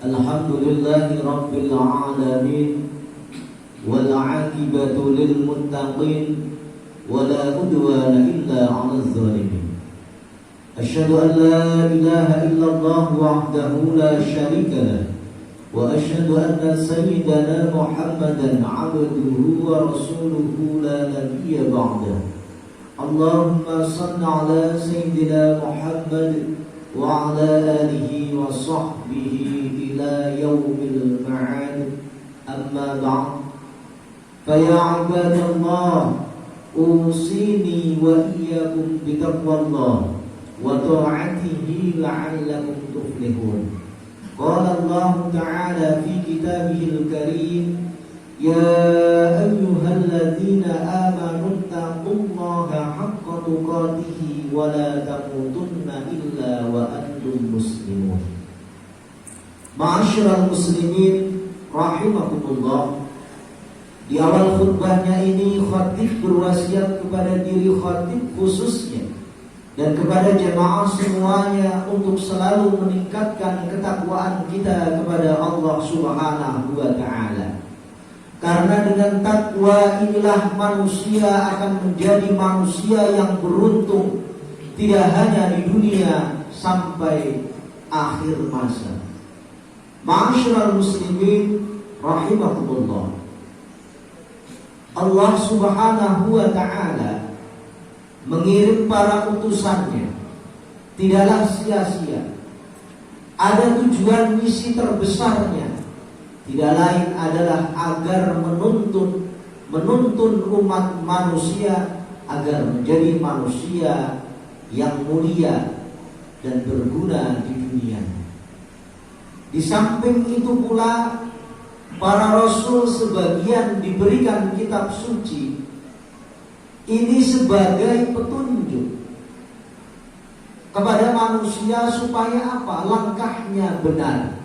Alhamdulillahi Rabbil Alamin, wal aqibatu lil muttaqin, wala udwana illa 'alal zalimin. Asyhadu an la ilaha illallah wahdahu la syarika lah, wa asyhadu anna sayyidana Muhammadan 'abduhu wa rasuluhu la nabiyya ba'dah. Allahumma shalli 'ala sayyidina Muhammad wa 'ala alihi wa sahbihi ila yaumil ma'ad. Amma ba'd. Fa ya ibadallah, usini wa iyyakum bi taqwallah wa ta'atihi la'allakum tuflihun. Qala Allah ta'ala fi kitabihil karim, ya ayyuhalladzina amanu taqullaha haqqa tuqatih wa la tamutunna illa wa antum muslimun. Ma'asyiral muslimin rahimakumullah. Di awal khutbahnya ini khatib berwasiat kepada diri khatib khususnya dan kepada jemaah semuanya untuk selalu meningkatkan ketakwaan kita kepada Allah Subhanahu wa ta'ala. Karena dengan takwa inilah manusia akan menjadi manusia yang beruntung, tidak hanya di dunia sampai akhir masa. Ma'asyiral muslimin rahimakumullah. Allah Subhanahu wa ta'ala mengirim para utusannya tidaklah sia-sia. Ada tujuan misi terbesarnya, tidak lain adalah agar menuntun umat manusia agar menjadi manusia yang mulia dan berguna di dunia. Di samping itu pula, para rasul sebagian diberikan kitab suci ini sebagai petunjuk kepada manusia supaya apa? Langkahnya benar.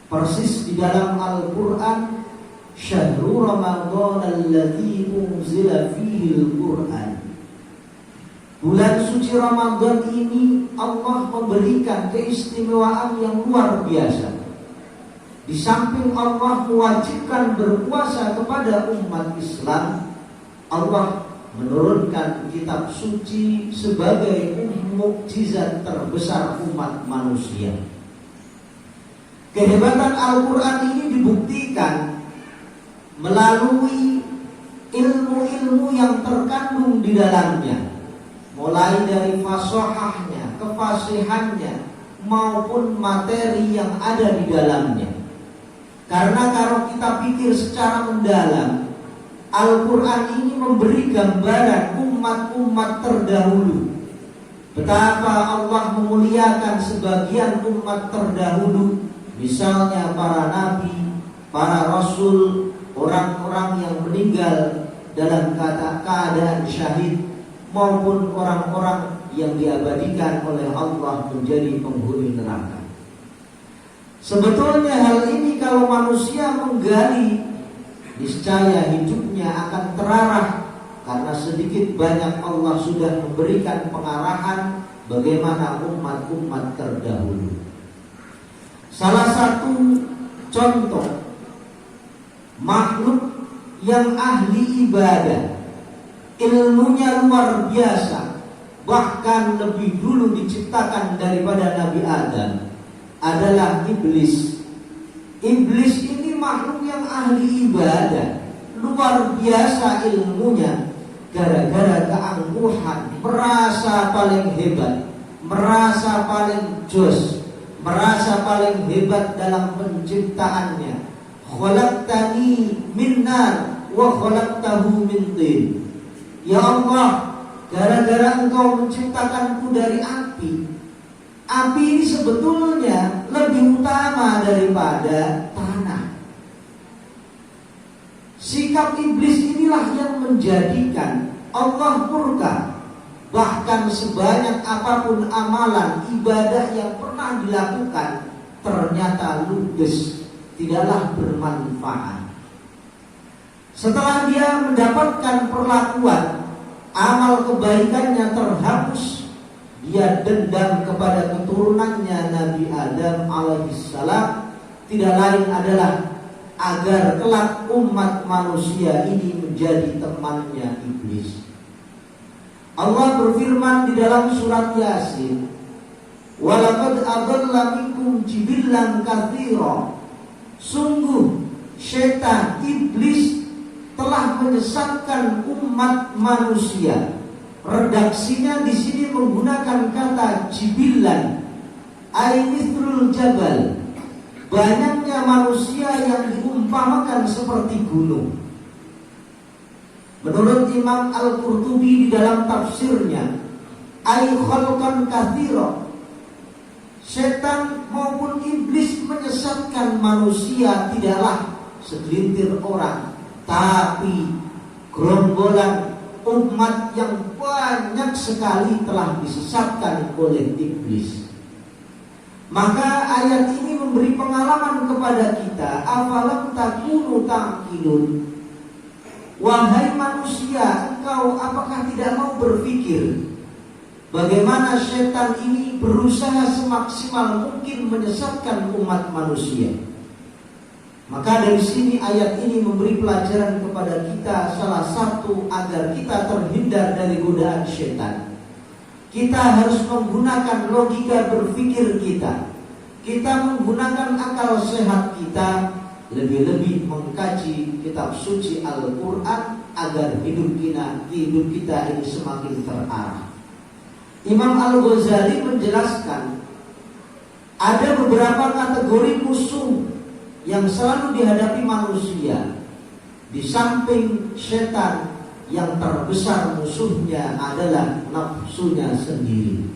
Persis di dalam Al-Quran, Syahrul Ramadan alladzi unzila fihi Al-Quran. Bulan suci Ramadan ini Allah memberikan keistimewaan yang luar biasa. Di samping Allah mewajibkan berpuasa kepada umat Islam, Allah menurunkan kitab suci sebagai mukjizat terbesar umat manusia. Kehebatan Al-Quran ini dibuktikan melalui ilmu-ilmu yang terkandung di dalamnya, mulai dari fasahahnya, kefasihannya, maupun materi yang ada di dalamnya. Karena kalau kita pikir secara mendalam, Al-Quran ini memberi gambaran umat-umat terdahulu, betapa Allah memuliakan sebagian umat terdahulu, misalnya para nabi, para rasul, orang-orang yang meninggal dalam keadaan syahid, maupun orang-orang yang diabadikan oleh Allah menjadi penghuni neraka. Sebetulnya hal ini kalau manusia menggali, niscaya hidupnya akan terarah, karena sedikit banyak Allah sudah memberikan pengarahan bagaimana umat-umat terdahulu. Salah satu contoh makhluk yang ahli ibadah, ilmunya luar biasa, bahkan lebih dulu diciptakan daripada Nabi Adam, adalah iblis. Iblis ini makhluk yang ahli ibadah, luar biasa ilmunya, gara-gara keangkuhan, merasa paling hebat, merasa paling jos, merasa paling hebat dalam penciptaannya. Khalaqtani min nar wa khalaqtahu min tin. Ya Allah, gara-gara Engkau menciptakanku dari api. Api ini sebetulnya lebih utama daripada tanah. Sikap iblis inilah yang menjadikan Allah murka. Bahkan sebanyak apapun amalan ibadah yang pernah dilakukan, ternyata ludes, tidaklah bermanfaat. Setelah dia mendapatkan perlakuan, amal kebaikannya terhapus, dia dendam kepada keturunannya Nabi Adam alaihissalam tidak lain adalah agar kelak umat manusia ini menjadi temannya iblis. Allah berfirman di dalam surat Yasin, "Walaqad adalla minkum jibillan katsira." Sungguh syaitan iblis telah menyesatkan umat manusia. Redaksinya di sini menggunakan kata jibillan, ay mithlul jabal. Banyaknya manusia yang diumpamakan seperti gunung. Menurut Imam Al-Qurtubi di dalam tafsirnya, ay khalqan katsira. Setan maupun iblis menyesatkan manusia tidaklah segelintir orang, tapi gerombolan umat yang banyak sekali telah disesatkan oleh iblis. Maka ayat ini memberi pengalaman kepada kita, afalam takunu taqilun. Wahai manusia, engkau apakah tidak mau berpikir bagaimana setan ini berusaha semaksimal mungkin menyesatkan umat manusia? Maka dari sini ayat ini memberi pelajaran kepada kita, salah satu agar kita terhindar dari godaan setan. Kita harus menggunakan logika berpikir kita. Kita menggunakan akal sehat kita, lebih-lebih mengkaji kitab suci Al-Quran agar hidup kita ini semakin terarah. Imam Al-Ghazali menjelaskan ada beberapa kategori musuh yang selalu dihadapi manusia. Di samping setan, yang terbesar musuhnya adalah nafsunya sendiri.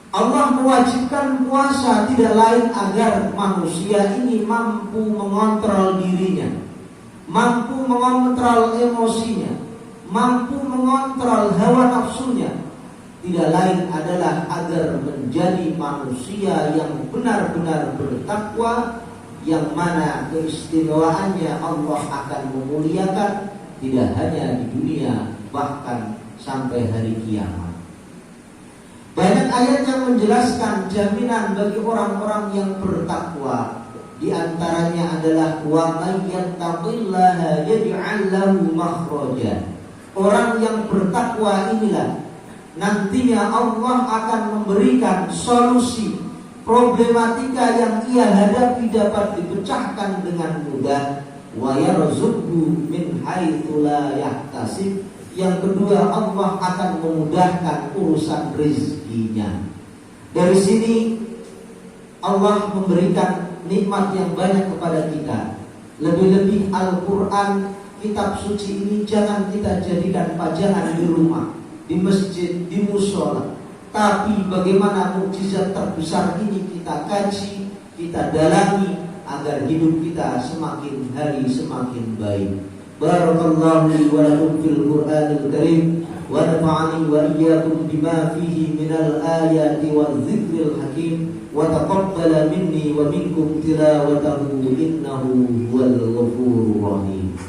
Allah mewajibkan puasa tidak lain agar manusia ini mampu mengontrol dirinya, mampu mengontrol emosinya, mampu mengontrol hawa nafsunya. Tidak lain adalah agar menjadi manusia yang benar-benar bertakwa, yang mana keistimewaannya Allah akan memuliakan tidak hanya di dunia, bahkan sampai hari kiamat. Banyak ayat yang menjelaskan jaminan bagi orang-orang yang bertakwa. Di antaranya adalah wa may yattaqillaha yaj'al lahu makhraja. Orang yang bertakwa inilah nantinya Allah akan memberikan solusi problematika yang ia hadapi dapat dipecahkan dengan mudah. Wa yarzuqhu min haitsu la yahtasib. Yang kedua, Allah akan memudahkan urusan rezekinya. Dari sini Allah memberikan nikmat yang banyak kepada kita. Lebih-lebih Al-Quran, kitab suci ini jangan kita jadikan pajangan di rumah, di masjid, di musola. Tapi bagaimana mukjizat terbesar ini kita kaji, kita dalami agar hidup kita semakin hari semakin baik. Barakallahu li wa lakum fil Qur'anil Karim wa nafa'ani wa iyyakum bima fihi minal ayati wadh dzikril hakim wa taqabbala minni wa minkum tilawatahu innahu huwal ghafurur rahim.